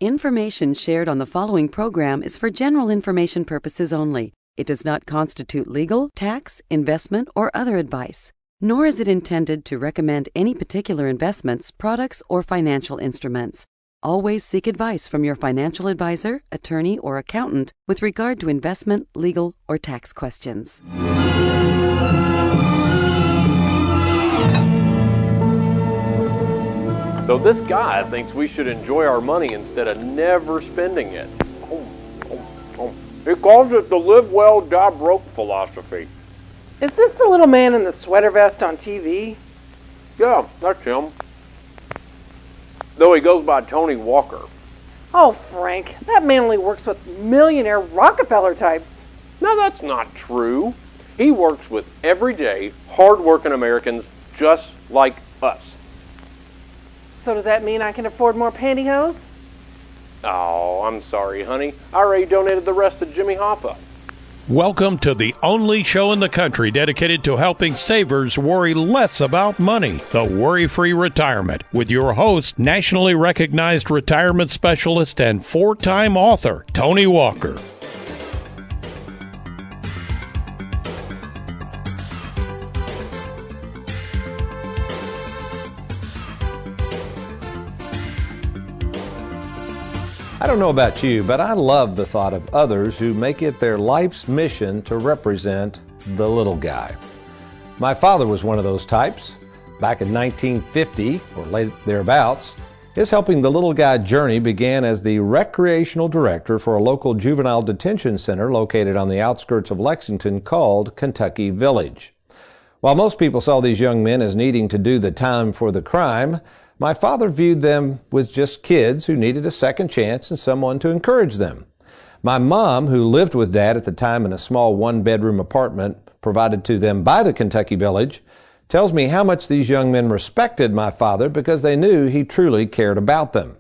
Information shared on the following program is for general information purposes only. It does not constitute legal, tax, investment, or other advice, nor is it intended to recommend any particular investments, products, or financial instruments. Always seek advice from your financial advisor, attorney, or accountant with regard to investment, legal, or tax questions. So this guy thinks we should enjoy our money instead of never spending it. He calls it the live well, die broke philosophy. Is this the little man in the sweater vest on TV? Yeah, that's him. Though he goes by Tony Walker. Oh, Frank, that man only works with millionaire Rockefeller types. No, that's not true. He works with everyday, hard-working Americans just like us. So does that mean I can afford more pantyhose? Oh, I'm sorry, honey. I already donated the rest to Jimmy Hoffa. Welcome to the only show in the country dedicated to helping savers worry less about money, the Worry-Free Retirement, with your host, nationally recognized retirement specialist and four-time author, Tony Walker. I don't know about you, but I love the thought of others who make it their life's mission to represent the little guy. My father was one of those types. Back in 1950, or late thereabouts, his Helping the Little Guy journey began as the recreational director for a local juvenile detention center located on the outskirts of Lexington called Kentucky Village. While most people saw these young men as needing to do the time for the crime, my father viewed them as just kids who needed a second chance and someone to encourage them. My mom, who lived with Dad at the time in a small one-bedroom apartment provided to them by the Kentucky Village, tells me how much these young men respected my father because they knew he truly cared about them.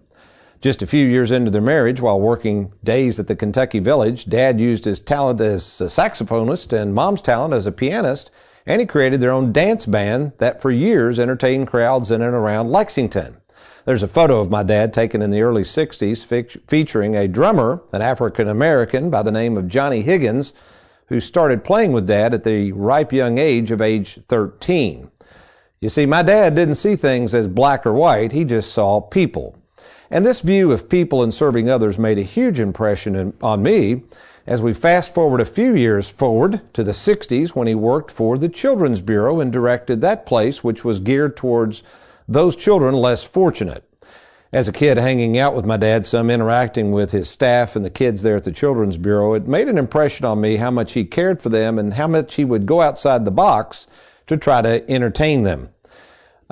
Just a few years into their marriage, while working days at the Kentucky Village, Dad used his talent as a saxophonist and Mom's talent as a pianist, and he created their own dance band that for years entertained crowds in and around Lexington. There's a photo of my dad taken in the early 60s featuring a drummer, an African-American by the name of Johnny Higgins, who started playing with Dad at the ripe young age of age 13. You see, my dad didn't see things as black or white, he just saw people. And this view of people and serving others made a huge impression on me. As we fast forward a few years forward to the 60s when he worked for the Children's Bureau and directed that place, which was geared towards those children less fortunate. As a kid hanging out with my dad, some interacting with his staff and the kids there at the Children's Bureau, it made an impression on me how much he cared for them and how much he would go outside the box to try to entertain them.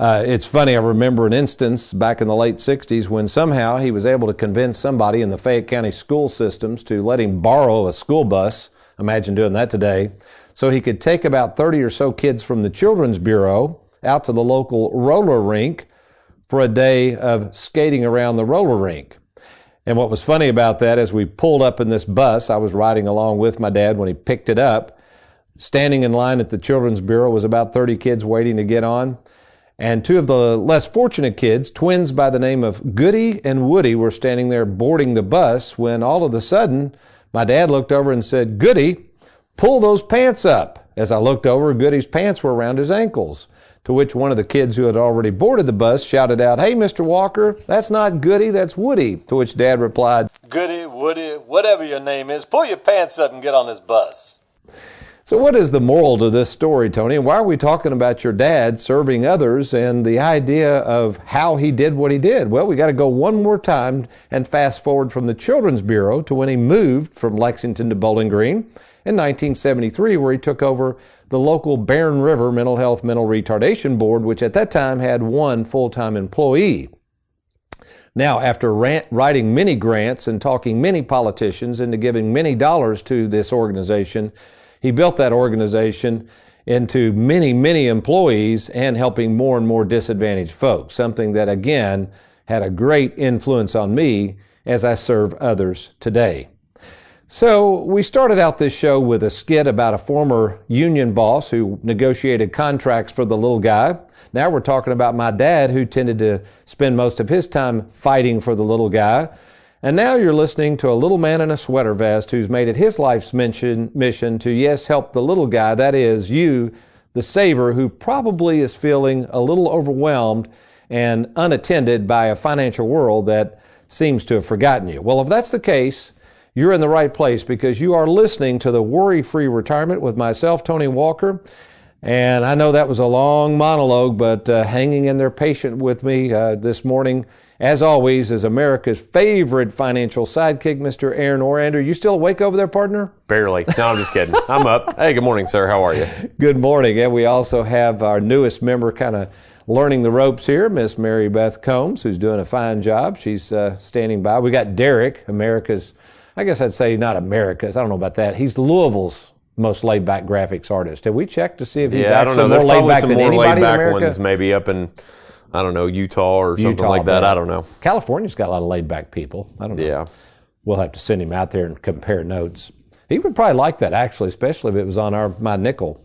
It's funny, I remember an instance back in the late 60s when somehow he was able to convince somebody in the Fayette County school systems to let him borrow a school bus, imagine doing that today, so he could take about 30 or so kids from the Children's Bureau out to the local roller rink for a day of skating around the roller rink. And what was funny about that, as we pulled up in this bus, I was riding along with my dad when he picked it up. Standing in line at the Children's Bureau was about 30 kids waiting to get on. And two of the less fortunate kids, twins by the name of Goody and Woody, were standing there boarding the bus when all of a sudden my dad looked over and said, "Goody, pull those pants up." As I looked over, Goody's pants were around his ankles, to which one of the kids who had already boarded the bus shouted out, "Hey, Mr. Walker, that's not Goody, that's Woody." To which Dad replied, "Goody, Woody, whatever your name is, pull your pants up and get on this bus." So what is the moral to this story, Tony? And why are we talking about your dad serving others and the idea of how he did what he did? Well, we got to go one more time and fast forward from the Children's Bureau to when he moved from Lexington to Bowling Green in 1973, where he took over the local Barren River Mental Health Mental Retardation Board, which at that time had one full-time employee. Now, after writing many grants and talking many politicians into giving many dollars to this organization, he built that organization into many, many employees and helping more and more disadvantaged folks, something that, again, had a great influence on me as I serve others today. So we started out this show with a skit about a former union boss who negotiated contracts for the little guy. Now we're talking about my dad, who tended to spend most of his time fighting for the little guy. And now you're listening to a little man in a sweater vest who's made it his life's mission to, yes, help the little guy, that is you, the saver, who probably is feeling a little overwhelmed and unattended by a financial world that seems to have forgotten you. Well, if that's the case, you're in the right place, because you are listening to the Worry-Free Retirement with myself, Tony Walker. And I know that was a long monologue, but hanging in there patient with me this morning, as always, is America's favorite financial sidekick, Mr. Aaron Orander. You still awake over there, partner? Barely. No, I'm just kidding. I'm up. Hey, good morning, sir. How are you? Good morning. And we also have our newest member kind of learning the ropes here, Miss Mary Beth Combs, who's doing a fine job. She's standing by. We got Derek, America's, I guess I'd say not America's, I don't know about that. He's Louisville's most laid-back graphics artist. Have we checked to see if he's actually more laid-back than anybody in America? Ones maybe up in, I don't know, Utah or something like that. I don't know. California's got a lot of laid-back people. I don't know. Yeah. We'll have to send him out there and compare notes. He would probably like that, actually, especially if it was on my nickel.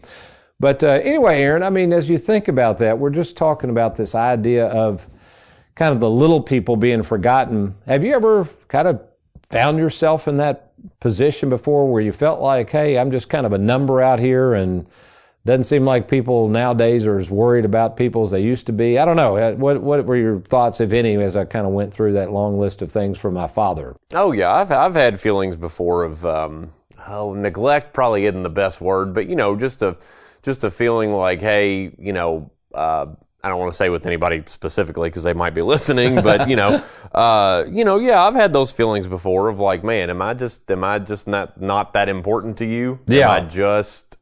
But anyway, Aaron, I mean, as you think about that, we're just talking about this idea of kind of the little people being forgotten. Have you ever kind of found yourself in that position before where you felt like, hey, I'm just kind of a number out here, and doesn't seem like people nowadays are as worried about people as they used to be? I don't know. What were your thoughts, if any, as I kind of went through that long list of things from my father? Oh, yeah. I've had feelings before of, neglect probably isn't the best word, but, just a feeling like, hey, I don't want to say with anybody specifically because they might be listening, but yeah, I've had those feelings before of like, man, am I just not that important to you? Yeah. Am I just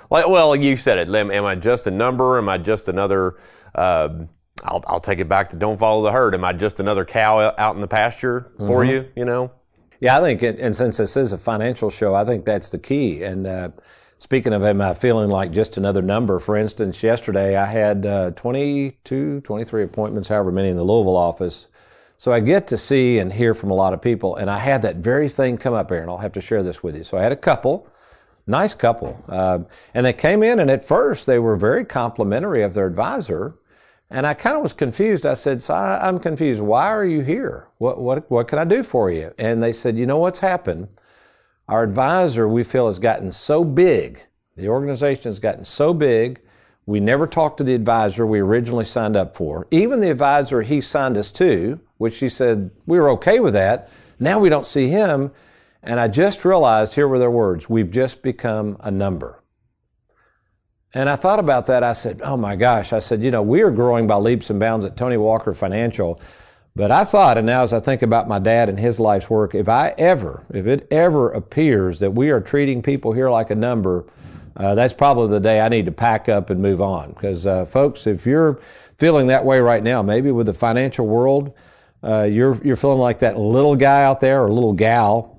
well, you said it. Am I just a number? Am I just another? I'll take it back to don't follow the herd. Am I just another cow out in the pasture for you? Yeah, I think, and since this is a financial show, I think that's the key. And speaking of am I feeling like just another number, for instance, yesterday I had 22, 23 appointments, however many in the Louisville office. So I get to see and hear from a lot of people, and I had that very thing come up, Aaron. I'll have to share this with you. So I had a couple, nice couple, and they came in, and at first they were very complimentary of their advisor, and I kind of was confused. I said, so I'm confused. Why are you here? What can I do for you? And they said, you know what's happened? Our advisor, we feel, has gotten so big. The organization has gotten so big, we never talked to the advisor we originally signed up for. Even the advisor he signed us to, which he said we were okay with that, now we don't see him. And I just realized, here were their words, we've just become a number. And I thought about that. I said, oh my gosh. I said, we are growing by leaps and bounds at Tony Walker Financial. But I thought, and now as I think about my dad and his life's work, if it ever appears that we are treating people here like a number, that's probably the day I need to pack up and move on. Because folks, if you're feeling that way right now, maybe with the financial world, you're feeling like that little guy out there or little gal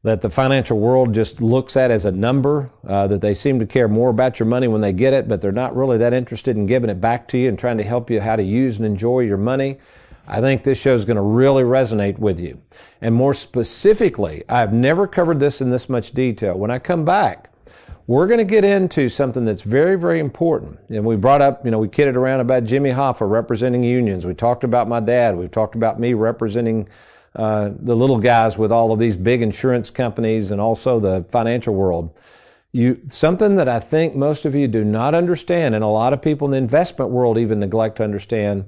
that the financial world just looks at as a number, that they seem to care more about your money when they get it, but they're not really that interested in giving it back to you and trying to help you how to use and enjoy your money. I think this show is going to really resonate with you. And more specifically, I've never covered this in this much detail. When I come back, we're going to get into something that's very, very important. And we brought up, we kidded around about Jimmy Hoffa representing unions. We talked about my dad. We've talked about me representing the little guys with all of these big insurance companies and also the financial world. Something that I think most of you do not understand, and a lot of people in the investment world even neglect to understand,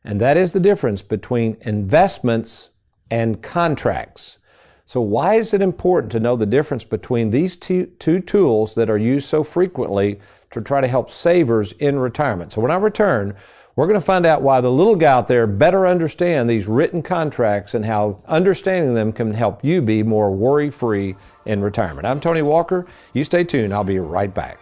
and that is the difference between investments and contracts. So why is it important to know the difference between these two tools that are used so frequently to try to help savers in retirement? So when I return, we're going to find out why the little guy out there better understand these written contracts and how understanding them can help you be more worry-free in retirement. I'm Tony Walker. You stay tuned. I'll be right back.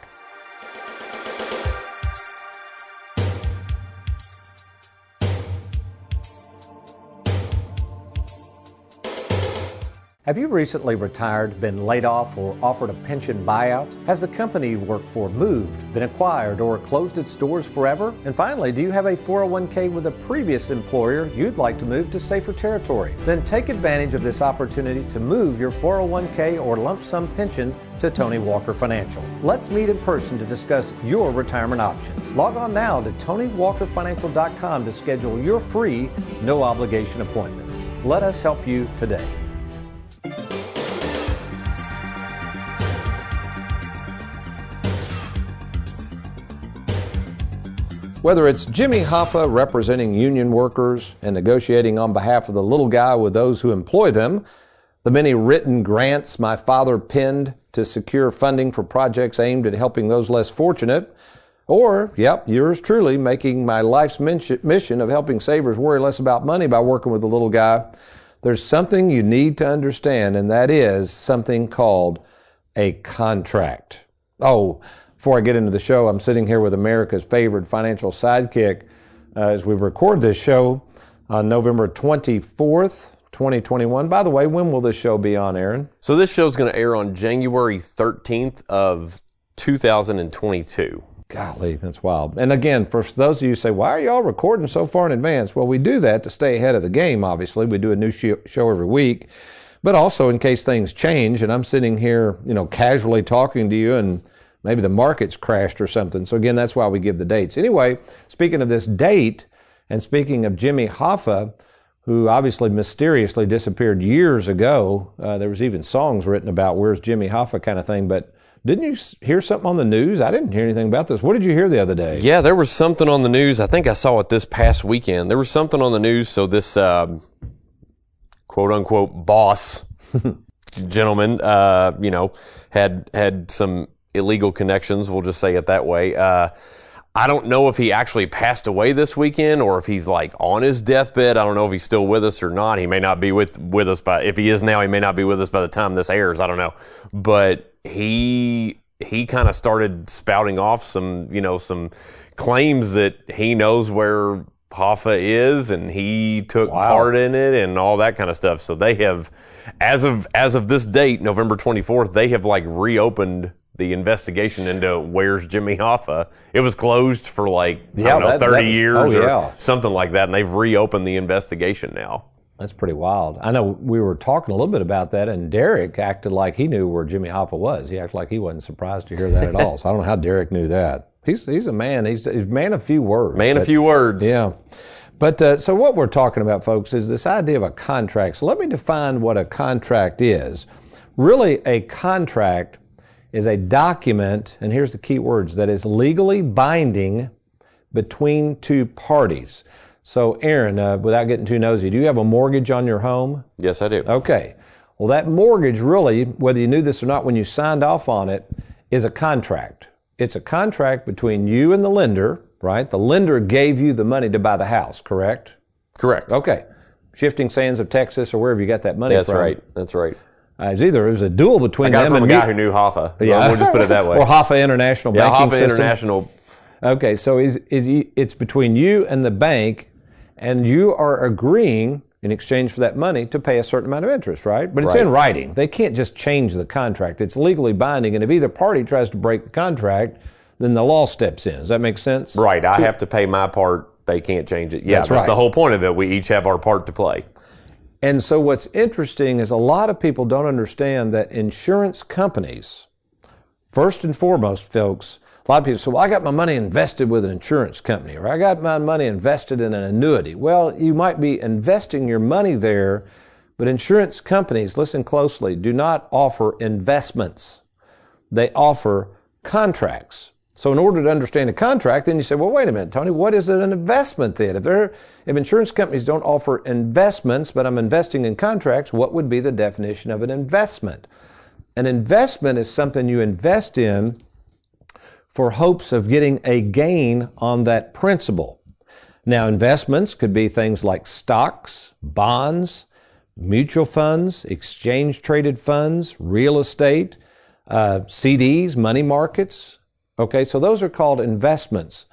Have you recently retired, been laid off, or offered a pension buyout? Has the company you work for moved, been acquired, or closed its doors forever? And finally, do you have a 401k with a previous employer you'd like to move to safer territory? Then take advantage of this opportunity to move your 401k or lump sum pension to Tony Walker Financial. Let's meet in person to discuss your retirement options. Log on now to TonyWalkerFinancial.com to schedule your free, no obligation appointment. Let us help you today. Whether it's Jimmy Hoffa representing union workers and negotiating on behalf of the little guy with those who employ them, the many written grants my father penned to secure funding for projects aimed at helping those less fortunate, or, yours truly making my life's mission of helping savers worry less about money by working with the little guy, there's something you need to understand, and that is something called a contract. Oh, before I get into the show, I'm sitting here with America's favorite financial sidekick as we record this show on November 24th, 2021. By the way, when will this show be on, Aaron? So this show is going to air on January 13th of 2022. Golly, that's wild. And again, for those of you who say, why are y'all recording so far in advance? Well, we do that to stay ahead of the game, obviously. We do a new show every week. But also in case things change, and I'm sitting here, casually talking to you, and maybe the market's crashed or something. So again, that's why we give the dates. Anyway, speaking of this date, and speaking of Jimmy Hoffa, who obviously mysteriously disappeared years ago, there was even songs written about where's Jimmy Hoffa kind of thing, but didn't you hear something on the news? I didn't hear anything about this. What did you hear the other day? Yeah, there was something on the news. I think I saw it this past weekend. There was something on the news. So this quote-unquote boss gentleman, had some illegal connections, we'll just say it that way. I don't know if he actually passed away this weekend or if he's like on his deathbed. I don't know if he's still with us or not. He may not be with us if he is now, he may not be with us by the time this airs. I don't know. But he kind of started spouting off some claims that he knows where Hoffa is and he took part in it and all that kind of stuff. So they have, as of this date, November 24th, they have reopened the investigation into where's Jimmy Hoffa. It was closed for 30 years or something like that, and they've reopened the investigation now. That's pretty wild. I know we were talking a little bit about that, and Derek acted like he knew where Jimmy Hoffa was. He acted like he wasn't surprised to hear that at all. So I don't know how Derek knew that. He's a man. He's a man of few words. A few words. Yeah. But so what we're talking about, folks, is this idea of a contract. So let me define what a contract is. Really, a contract is a document, and here's the key words, that is legally binding between two parties. So, Aaron, without getting too nosy, do you have a mortgage on your home? Yes, I do. Okay. Well, that mortgage really, whether you knew this or not when you signed off on it, is a contract. It's a contract between you and the lender, right? The lender gave you the money to buy the house, correct? Correct. Okay. Shifting Sands of Texas or wherever you got that money from. That's right. It was a duel between them. I got it from a guy who knew Hoffa. Yeah. We'll just put it that way. Or Hoffa International Banking System. Hoffa International. Okay, so it's between you and the bank, and you are agreeing in exchange for that money to pay a certain amount of interest, right? But it's in writing. They can't just change the contract. It's legally binding, and if either party tries to break the contract, then the law steps in. Does that make sense? Right. I have to pay my part. They can't change it. Yeah, that's the whole point of it. We each have our part to play. And so what's interesting is a lot of people don't understand that insurance companies, first and foremost, folks, a lot of people say, well, I got my money invested with an insurance company, or I got my money invested in an annuity. Well, you might be investing your money there, but insurance companies, listen closely, do not offer investments. They offer contracts. So in order to understand a contract, then you say, well, wait a minute, Tony, what is an investment then? If insurance companies don't offer investments, but I'm investing in contracts, what would be the definition of an investment? An investment is something you invest in for hopes of getting a gain on that principal. Now, investments could be things like stocks, bonds, mutual funds, exchange-traded funds, real estate, CDs, money markets. Okay, so those are called investments.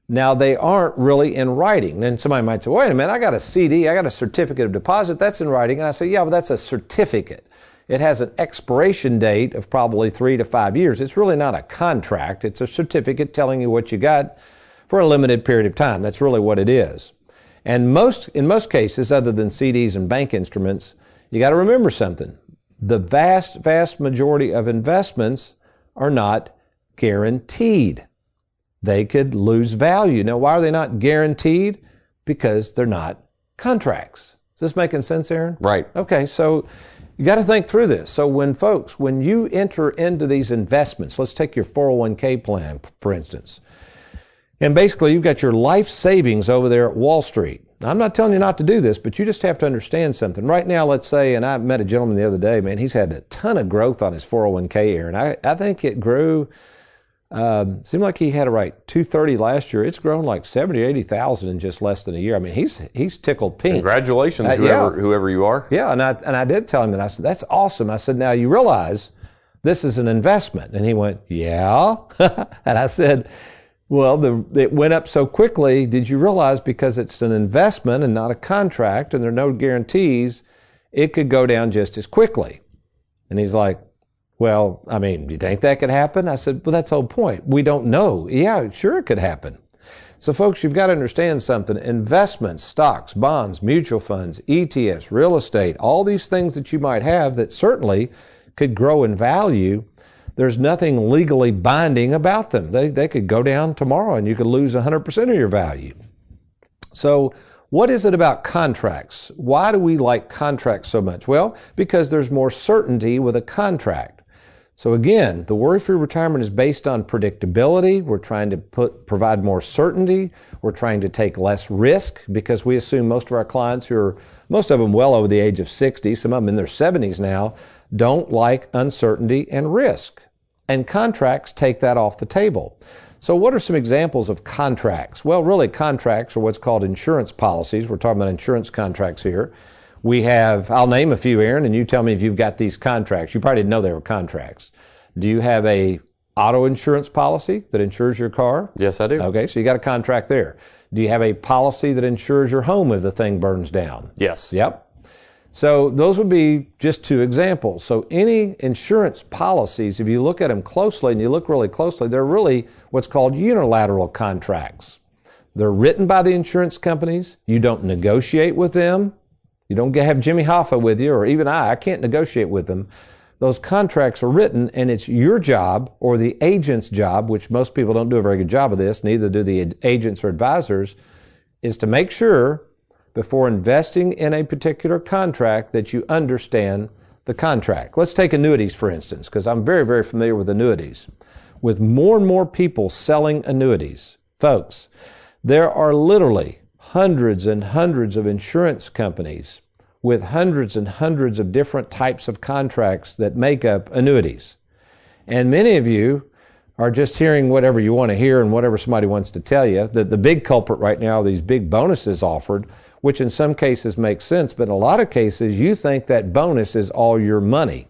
Now, they aren't really in writing. And somebody might say, wait a minute, I got a CD, I got a certificate of deposit, that's in writing. And I say, yeah, but that's a certificate. It has an expiration date of probably 3 to 5 years. It's really not a contract. It's a certificate telling you what you got for a limited period of time. That's really what it is. And in most cases, other than CDs and bank instruments, you got to remember something. The vast, vast majority of investments are not guaranteed. They could lose value. Now, why are they not guaranteed? Because they're not contracts. Is this making sense, Aaron? Right. Okay, so you got to think through this. So when you enter into these investments, let's take your 401k plan, for instance. And basically, you've got your life savings over there at Wall Street. Now, I'm not telling you not to do this, but you just have to understand something. Right now, let's say, and I met a gentleman the other day, man, he's had a ton of growth on his 401k, Aaron. I think it grew, seemed like he had right 230 last year. It's grown like 70 or 80,000 in just less than a year. I mean, he's tickled pink. Congratulations, whoever you are. Yeah, and I did tell him that. I said, that's awesome. I said, now you realize this is an investment. And he went, yeah. And I said, well, it went up so quickly. Did you realize because it's an investment and not a contract and there are no guarantees, it could go down just as quickly? And he's like, well, I mean, do you think that could happen? I said, well, that's the whole point. We don't know. Yeah, sure it could happen. So folks, you've got to understand something. Investments, stocks, bonds, mutual funds, ETFs, real estate, all these things that you might have that certainly could grow in value. There's nothing legally binding about them. They could go down tomorrow and you could lose 100% of your value. So what is it about contracts? Why do we like contracts so much? Well, because there's more certainty with a contract. So again, the worry-free retirement is based on predictability. We're trying to provide more certainty. We're trying to take less risk because we assume most of our clients most of them well over the age of 60, some of them in their 70s now, don't like uncertainty and risk. And contracts take that off the table. So what are some examples of contracts? Well, really contracts are what's called insurance policies. We're talking about insurance contracts here. We have, I'll name a few, Aaron, and you tell me if you've got these contracts. You probably didn't know they were contracts. Do you have a auto insurance policy that insures your car? Yes, I do. Okay, so you got a contract there. Do you have a policy that insures your home if the thing burns down? Yes. Yep. So those would be just two examples. So any insurance policies, if you look at them closely and you look really closely, they're really what's called unilateral contracts. They're written by the insurance companies. You don't negotiate with them. You don't have Jimmy Hoffa with you, or even I can't negotiate with them. Those contracts are written, and it's your job or the agent's job, which most people don't do a very good job of this, neither do the agents or advisors, is to make sure before investing in a particular contract that you understand the contract. Let's take annuities, for instance, because I'm very, very familiar with annuities. With more and more people selling annuities, folks, there are literally hundreds and hundreds of insurance companies with hundreds and hundreds of different types of contracts that make up annuities. And many of you are just hearing whatever you want to hear and whatever somebody wants to tell you. The big culprit right now are these big bonuses offered, which in some cases makes sense, but in a lot of cases you think that bonus is all your money.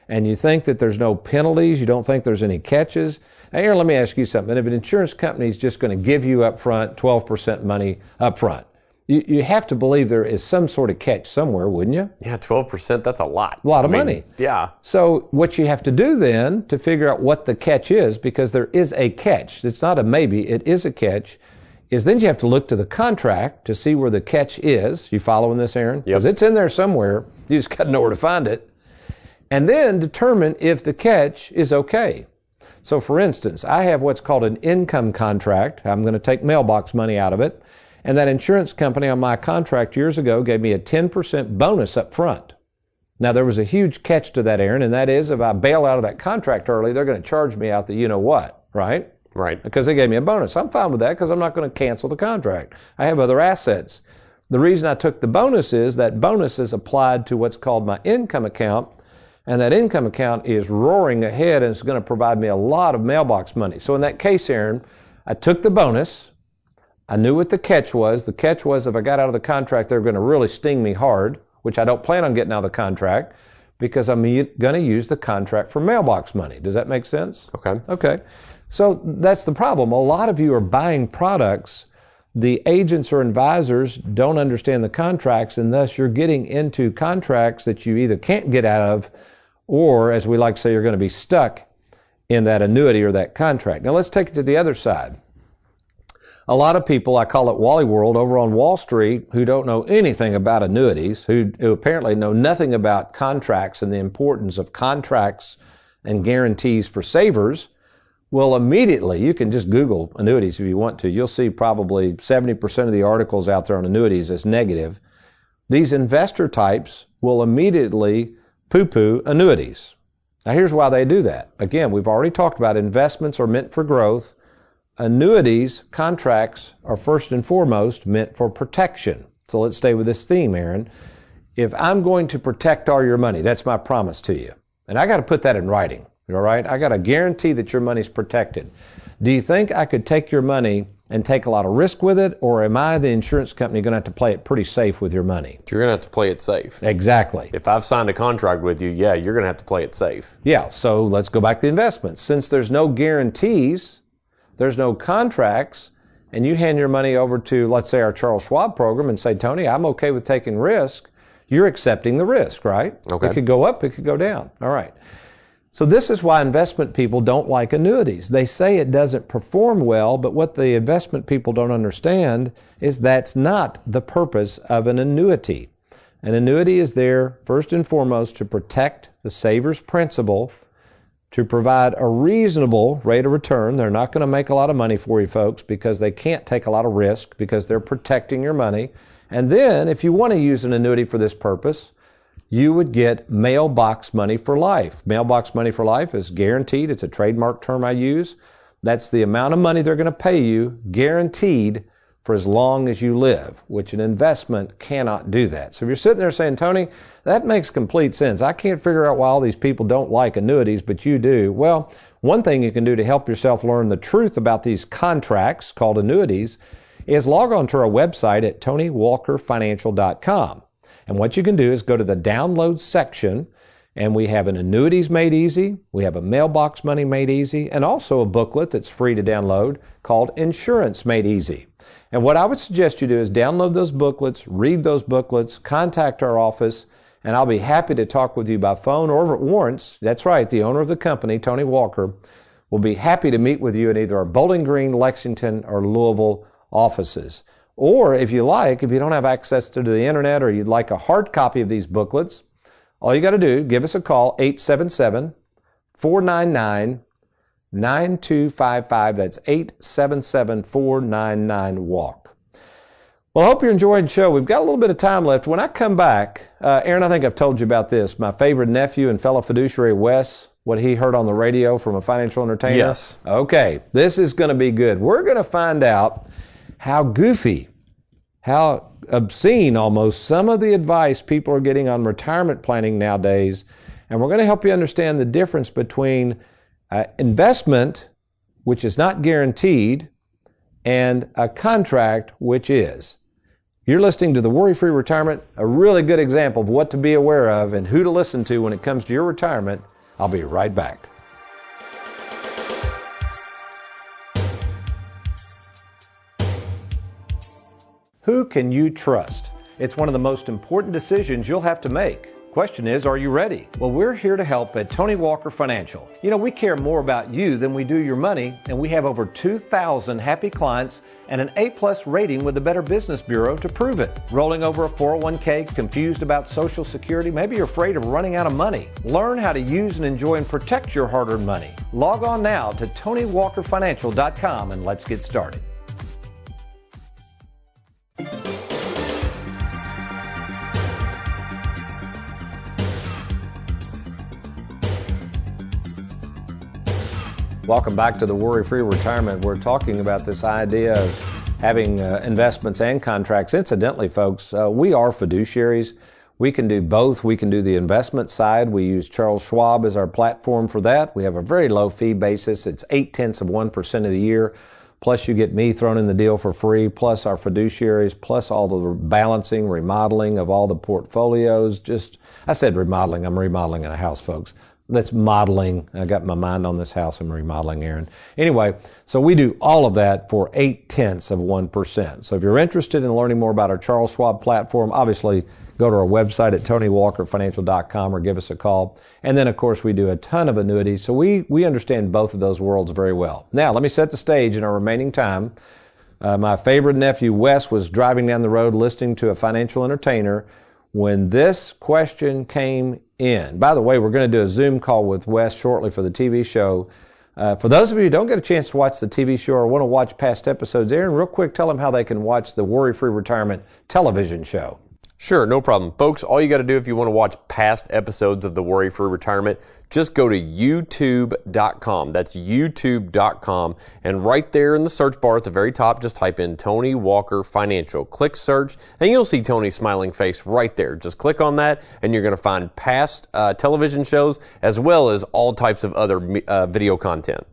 And you think that there's no penalties, you don't think there's any catches. Now, Aaron, let me ask you something. If an insurance company is just going to give you up front 12% money up front, you have to believe there is some sort of catch somewhere, wouldn't you? Yeah, 12%, that's a lot. A lot of money. Yeah. So what you have to do then to figure out what the catch is, because there is a catch, it's not a maybe, it is a catch, is then you have to look to the contract to see where the catch is. You following this, Aaron? Because it's in there somewhere. You just got to know where to find it. And then determine if the catch is okay. So for instance, I have what's called an income contract. I'm going to take mailbox money out of it. And that insurance company on my contract years ago gave me a 10% bonus up front. Now, there was a huge catch to that, Aaron, and that is if I bail out of that contract early, they're going to charge me out the you-know-what, right? Right. Because they gave me a bonus. I'm fine with that because I'm not going to cancel the contract. I have other assets. The reason I took the bonus is that bonus is applied to what's called my income account, and that income account is roaring ahead and it's going to provide me a lot of mailbox money. So in that case, Aaron, I took the bonus. I knew what the catch was. The catch was if I got out of the contract, they were going to really sting me hard, which I don't plan on getting out of the contract because I'm going to use the contract for mailbox money. Does that make sense? Okay. Okay. So that's the problem. A lot of you are buying products. The agents or advisors don't understand the contracts, and thus you're getting into contracts that you either can't get out of or, as we like to say, you're going to be stuck in that annuity or that contract. Now let's take it to the other side. A lot of people, I call it Wally World, over on Wall Street, who don't know anything about annuities, who apparently know nothing about contracts and the importance of contracts and guarantees for savers, will immediately, you can just Google annuities if you want to, you'll see probably 70% of the articles out there on annuities as negative. these investor types will immediately poo-poo annuities. Now here's why they do that. Again, we've already talked about investments are meant for growth. Annuities, contracts, are first and foremost meant for protection. So let's stay with this theme, Aaron. If I'm going to protect all your money, that's my promise to you. And I got to put that in writing, all right? I got to guarantee that your money's protected. Do you think I could take your money and take a lot of risk with it, or am I, the insurance company, going to have to play it pretty safe with your money? You're going to have to play it safe. Exactly. If I've signed a contract with you, yeah, you're going to have to play it safe. Yeah, so let's go back to the investments. Since there's no guarantees, there's no contracts, and you hand your money over to, let's say, our Charles Schwab program and say, Tony, I'm okay with taking risk, you're accepting the risk, right? Okay. It could go up, it could go down. All right. So this is why investment people don't like annuities. They say it doesn't perform well, but what the investment people don't understand is that's not the purpose of an annuity. An annuity is there first and foremost to protect the saver's principal, to provide a reasonable rate of return. They're not going to make a lot of money for you folks because they can't take a lot of risk because they're protecting your money. And then if you want to use an annuity for this purpose, you would get mailbox money for life. Mailbox money for life is guaranteed. It's a trademark term I use. That's the amount of money they're going to pay you guaranteed for as long as you live, which an investment cannot do that. So if you're sitting there saying, Tony, that makes complete sense. I can't figure out why all these people don't like annuities, but you do. Well, one thing you can do to help yourself learn the truth about these contracts called annuities is log on to our website at TonyWalkerFinancial.com. And what you can do is go to the download section, and we have an Annuities Made Easy, we have a Mailbox Money Made Easy, and also a booklet that's free to download called Insurance Made Easy. And what I would suggest you do is download those booklets, read those booklets, contact our office, and I'll be happy to talk with you by phone or over at Warrants. That's right, the owner of the company, Tony Walker, will be happy to meet with you in either our Bowling Green, Lexington, or Louisville offices. Or if you like, if you don't have access to the internet or you'd like a hard copy of these booklets, all you got to do, give us a call, 877-499-9255. That's 877-499-WALK. Well, I hope you're enjoying the show. We've got a little bit of time left. When I come back, Aaron, I think I've told you about this. My favorite nephew and fellow fiduciary, Wes, what he heard on the radio from a financial entertainer. Yes. Okay, this is going to be good. We're going to find out how goofy, how obscene almost some of the advice people are getting on retirement planning nowadays. And we're going to help you understand the difference between investment, which is not guaranteed, and a contract, which is. You're listening to the Worry-Free Retirement, a really good example of what to be aware of and who to listen to when it comes to your retirement. I'll be right back. Who can you trust? It's one of the most important decisions you'll have to make. Question is, are you ready? Well, we're here to help at Tony Walker Financial. You know, we care more about you than we do your money, and we have over 2,000 happy clients and an A+ rating with the Better Business Bureau to prove it. Rolling over a 401k, confused about Social Security, maybe you're afraid of running out of money. Learn how to use and enjoy and protect your hard-earned money. Log on now to TonyWalkerFinancial.com and let's get started. Welcome back to the Worry-Free Retirement. We're talking about this idea of having investments and contracts. Incidentally, folks, we are fiduciaries. We can do both. We can do the investment side. We use Charles Schwab as our platform for that. We have a very low fee basis. It's 0.8% of the year. Plus you get me thrown in the deal for free, plus our fiduciaries, plus all the balancing, remodeling of all the portfolios. I said remodeling. I'm remodeling in a house, folks. That's modeling. I got my mind on this house. I'm remodeling, Aaron. Anyway, so we do all of that for 0.8%. So if you're interested in learning more about our Charles Schwab platform, obviously go to our website at TonyWalkerFinancial.com or give us a call. And then, of course, we do a ton of annuities. So we understand both of those worlds very well. Now, let me set the stage in our remaining time. My favorite nephew, Wes, was driving down the road listening to a financial entertainer when this question came in. By the way, we're going to do a Zoom call with Wes shortly for the TV show. For those of you who don't get a chance to watch the TV show or want to watch past episodes, Aaron, real quick, tell them how they can watch the Worry-Free Retirement television show. Sure, no problem. Folks, all you got to do if you want to watch past episodes of the Worry Free Retirement, just go to youtube.com. That's youtube.com. And right there in the search bar at the very top, just type in Tony Walker Financial. Click search, and you'll see Tony's smiling face right there. Just click on that, and you're going to find past television shows as well as all types of other video content.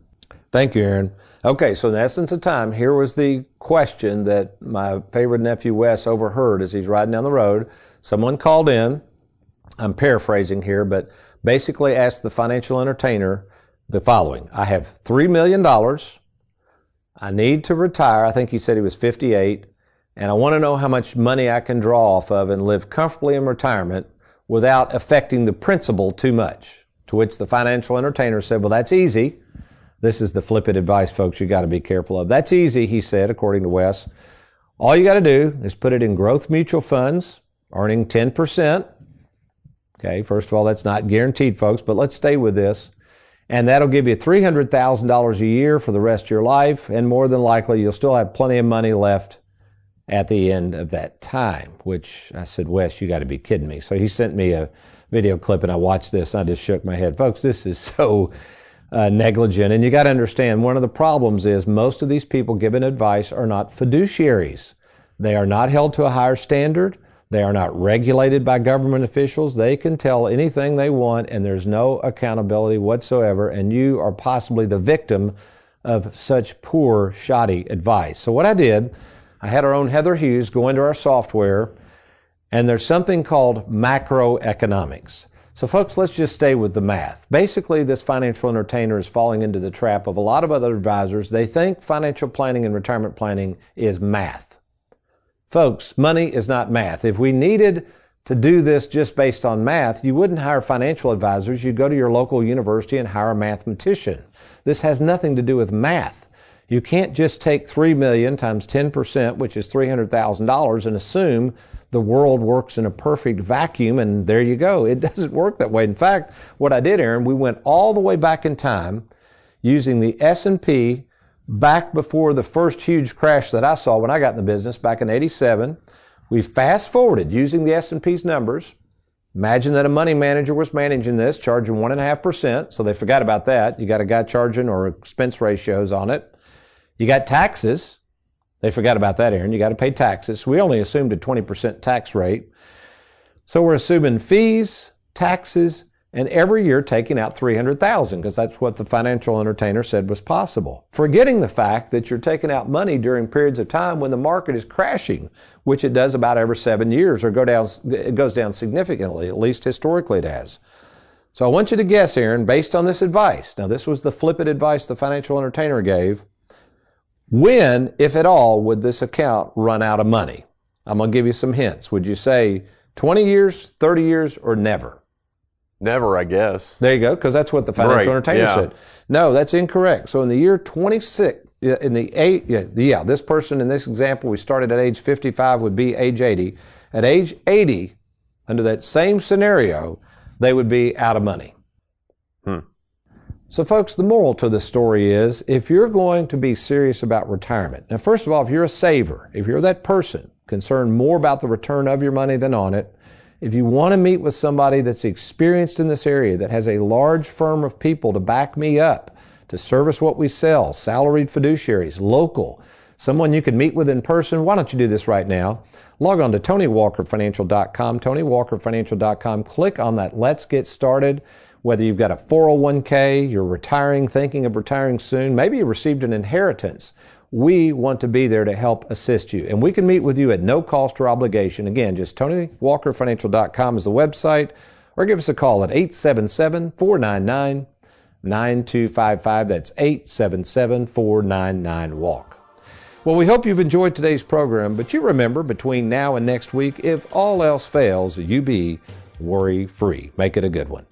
Thank you, Aaron. Okay, so in the essence of time, here was the question that my favorite nephew Wes overheard as he's riding down the road. Someone called in, I'm paraphrasing here, but basically asked the financial entertainer the following. I have $3 million. I need to retire. I think he said he was 58. And I want to know how much money I can draw off of and live comfortably in retirement without affecting the principal too much. To which the financial entertainer said, well, that's easy. This is the flippant advice, folks, you got to be careful of. That's easy, he said, according to Wes. All you got to do is put it in growth mutual funds, earning 10%. Okay, first of all, that's not guaranteed, folks, but let's stay with this. And that'll give you $300,000 a year for the rest of your life, and more than likely, you'll still have plenty of money left at the end of that time, which I said, Wes, you got to be kidding me. So he sent me a video clip, and I watched this, and I just shook my head. Folks, this is so negligent. And you got to understand, one of the problems is most of these people giving advice are not fiduciaries. They are not held to a higher standard. They are not regulated by government officials. They can tell anything they want, and there's no accountability whatsoever, and you are possibly the victim of such poor, shoddy advice. So what I did, I had our own Heather Hughes go into our software, and there's something called macroeconomics. So folks, let's just stay with the math. Basically, this financial entertainer is falling into the trap of a lot of other advisors. They think financial planning and retirement planning is math. Folks, money is not math. If we needed to do this just based on math, you wouldn't hire financial advisors. You'd go to your local university and hire a mathematician. This has nothing to do with math. You can't just take $3 million times 10%, which is $300,000, and assume the world works in a perfect vacuum, and there you go. It doesn't work that way. In fact, what I did, Aaron, we went all the way back in time using the S&P back before the first huge crash that I saw when I got in the business back in '87. We fast forwarded using the S&P's numbers. Imagine that a money manager was managing this, charging 1.5%, so they forgot about that. You got a guy charging or expense ratios on it. You got taxes. They forgot about that, Aaron. You got to pay taxes. We only assumed a 20% tax rate. So we're assuming fees, taxes, and every year taking out $300,000 because that's what the financial entertainer said was possible. Forgetting the fact that you're taking out money during periods of time when the market is crashing, which it does about every 7 years or it goes down significantly, at least historically it has. So I want you to guess, Aaron, based on this advice. Now, this was the flippant advice the financial entertainer gave. When, if at all, would this account run out of money? I'm going to give you some hints. Would you say 20 years, 30 years, or never? Never, I guess. There you go, because that's what the financial entertainer said. No, that's incorrect. So in the year 26, this person in this example, we started at age 55, would be age 80. At age 80, under that same scenario, they would be out of money. So folks, the moral to the story is, if you're going to be serious about retirement, now first of all, if you're a saver, if you're that person concerned more about the return of your money than on it, if you want to meet with somebody that's experienced in this area, that has a large firm of people to back me up, to service what we sell, salaried fiduciaries, local, someone you can meet with in person, why don't you do this right now? Log on to TonyWalkerFinancial.com, TonyWalkerFinancial.com, click on that Let's Get Started. Whether you've got a 401k, you're retiring, thinking of retiring soon, maybe you received an inheritance. We want to be there to help assist you. And we can meet with you at no cost or obligation. Again, just TonyWalkerFinancial.com is the website, or give us a call at 877-499-9255. That's 877-499-WALK. Well, we hope you've enjoyed today's program, but you remember, between now and next week, if all else fails, you be worry-free. Make it a good one.